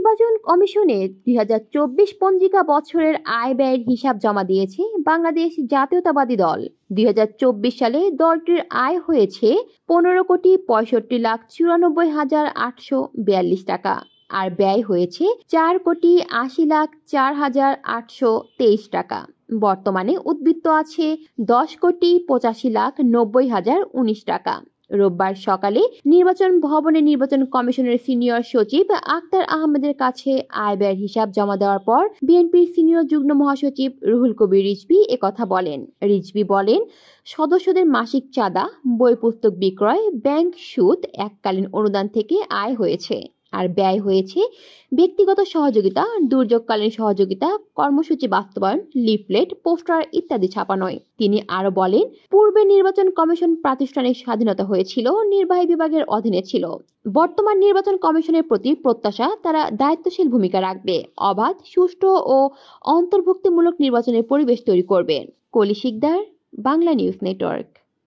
নির্বাচন কমিশনে ২০২৪ পঞ্জিকা বছরের আয় ব্যয়ের হিসাব জমা দিয়েছে বাংলাদেশ জাতীয়তাবাদী দল। ২০২৪ সালে দলটির আয় হয়েছে ১৫,৬৫,৯৪,৮৪২ টাকা, আর ব্যয় হয়েছে ৪,৮০,০৪,৮২৩ টাকা। বর্তমানে উদ্বৃত্ত আছে 10,85,90,019 টাকা। রোববার সকালে নির্বাচন ভবনে নির্বাচন কমিশনের সিনিয়র সচিব আক্তার আহমেদের কাছে আয় ব্যয়ের হিসাব জমা দেওয়ার পর বিএনপির সিনিয়র যুগ্ম মহাসচিব রুহুল কবির রিজভী একথা বলেন। রিজভী বলেন, সদস্যদের মাসিক চাঁদা, বই পুস্তক বিক্রয়, ব্যাংক সুদ, এককালীন অনুদান থেকে আয় হয়েছে, আর ব্যয় হয়েছে ব্যক্তিগত সহযোগিতা, দুর্যোগকালীন সহযোগিতা, কর্মসূচি বাস্তবায়ন, লিফলেট, পোস্টার ইত্যাদি ছাপানোয়। তিনি আরো বলেন, পূর্বে নির্বাচন কমিশন প্রাতিষ্ঠানিক স্বাধীনতা হয়েছিল, নির্বাহী বিভাগের অধীনে ছিল। বর্তমান নির্বাচন কমিশনের প্রতি প্রত্যাশা, তারা দায়িত্বশীল ভূমিকা রাখবে, অবাধ, সুষ্ঠু ও অন্তর্ভুক্তিমূলক নির্বাচনের পরিবেশ তৈরি করবে। কলি শিকদার, বাংলা নিউজ নেটওয়ার্ক।